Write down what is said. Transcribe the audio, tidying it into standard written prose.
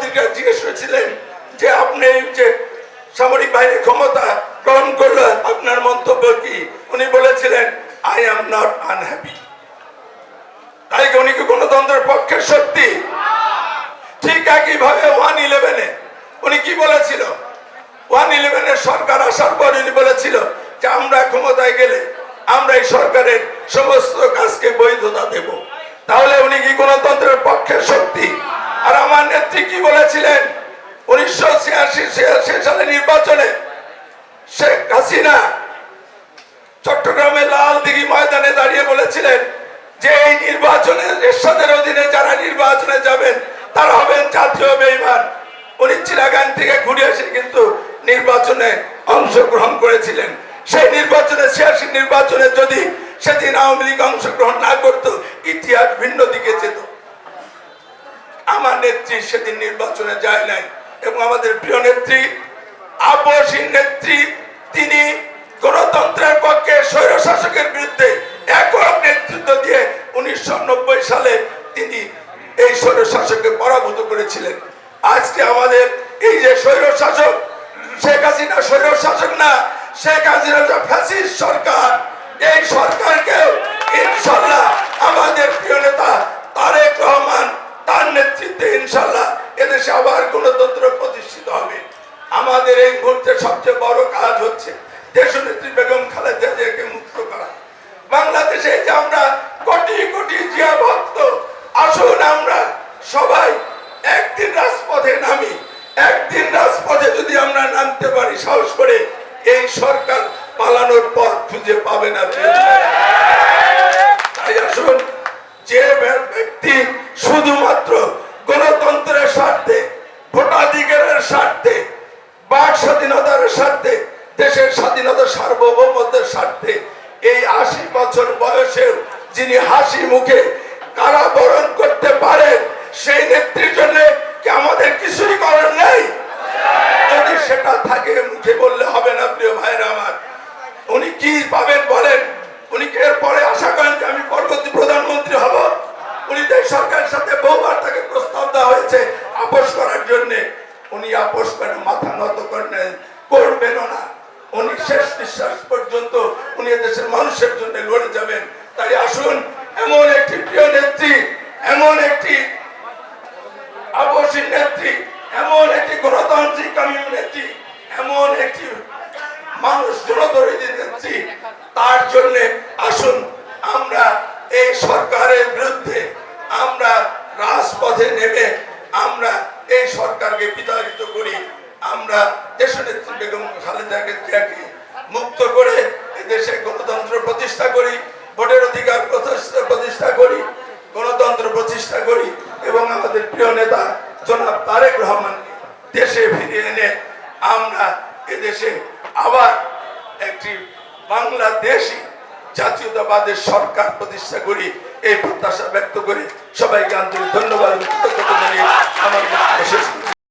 প্রধানমন্ত্রীকে জিজ্ঞেস করেছিলেন যে আপনি যে সামরিক বাহিনীর ক্ষমতা গ্রহণ করলেন আপনার মন্তব্য কি, উনি বলেছিলেন আই এম নট আনহ্যাপি। তাই উনি কি গণতন্ত্রের পক্ষের শক্তি? ঠিক একইভাবে 1/11-এ উনি কি বলেছিল? 1/11-এর সরকার আসার পর উনি বলেছিল যে আমরা ক্ষমতায় গেলে আমরা এই সরকারের সমস্ত কাজকে বৈধতা দেব। তাহলে উনি কি গণতন্ত্রের পক্ষের শক্তি? আর আমার নেত্রী কি বলেছিলেন 1986 সালে নির্বাচনে? শেখ হাসিনা চট্টগ্রামে লালদিঘি ময়দানে দাঁড়িয়ে বলেছিলেন যে এই নির্বাচনে এরশাদের অধীনে যারা নির্বাচনে যাবেন তারা হবেন জাতীয় বেঈমান। উনি চিরাগান থেকে ঘুরে এসে কিন্তু নির্বাচনে অংশগ্রহণ করেছিলেন। সেই নির্বাচনে 86 নির্বাচনে যদি সেদিন আওয়ামী লীগ অংশগ্রহণ না করত, ইতিহাস ভিন্ন দিকে যেত। আমার নেত্রী সেদিন নির্বাচনে যায় নাই এবং আমাদের প্রিয় নেত্রী আপসহীন নেত্রী, তিনি গণতন্ত্রের পক্ষে স্বৈরশাসকের বিরুদ্ধে একক নেতৃত্ব দিয়ে 1990 সালে তিনি এই স্বৈরশাসককে পরাভূত করেছিলেন। আজকে আমাদের এই যে স্বৈরশাসক শেখ হাসিনা স্বৈরশাসক না, শেখ হাসিনা ফ্যাসিস্ট সরকার। এই সরকারকে ইনশাআল্লাহ আমাদের প্রিয় নেতা তারেক রহমান তার নেতৃত্বে ইনশাআল্লাহ এদেশে আবার গণতন্ত্র প্রতিষ্ঠিত হবে। আমাদের এই মুহূর্তে সবচেয়ে বড় কাজ হচ্ছে দেশনেত্রী বেগম খালেদা জিয়াকে মুক্ত করা। বাংলাদেশে যে আমরা কোটি কোটি জিয়া ভক্ত, আসুন আমরা সবাই একদিন রাজপথে নামি। একদিন রাজপথে যদি আমরা নামতে পারি সাহস করে, এই সরকার পালানোর পথ খুঁজে পাবে না। তাই আসুন, যে ব্যক্তি শুধুমাত্র গণতন্ত্রের স্বার্থে, ভোটাধিকারের স্বার্থে, বাক স্বাধীনতার স্বার্থে, দেশের স্বাধীনতা সার্বভৌমত্বের স্বার্থে এই 80 বছর বয়সেও যিনি হাসি মুখে কারাবরণ করতে পারেন, সেই নেত্রীর জন্য কি আমাদের কিছুই করার নেই? যদি সেটা থাকে মুখে বললে হবে না। প্রিয় ভাইরা আমার, উনি কি পাবেন বলেন? উনি কি এরপরে আশা করেন যে আমি পরবর্তী প্রধানমন্ত্রী হব? উনি তো সরকারের সাথে বহুবার তাকে প্রস্তাব দেওয়া হয়েছে আপোষ করার জন্য। উনি আপোষ করে মাথা নত করবেন না। উনি শেষ নিঃশ্বাস পর্যন্ত উনি দেশের মানুষের জন্য লড়ে যাবেন। তাই আসুন, এমন একটি প্রিয় নেত্রী, এমন একটি আপসহীন নেত্রী, এমন একটি গণতান্ত্রিক নেত্রী, এমন একটি মানুষ জনদরদী নেত্রী, তার জন্য আসুন আমরা এই সরকারের বিরুদ্ধে আমরা রাজপথে নেমে আমরা এই সরকারকে বিতাড়িত করি। আমরা দেশনেত্রী বেগম খালেদা জিয়াকে মুক্ত করে দেশে গণতন্ত্র প্রতিষ্ঠা করি, ভোটের অধিকার প্রতিষ্ঠা করি, গণতন্ত্র প্রতিষ্ঠা করি এবং আমাদের প্রিয় নেতা জনাব তারেক রহমানকে দেশে ফিরিয়ে এনে আমরা এদেশে আবার একটি বাংলাদেশী জাতীয়তাবাদের সরকার প্রতিষ্ঠা করি। এই প্রত্যাশা ব্যক্ত করে সবাইকে আন্তরিক ধন্যবাদ। আমার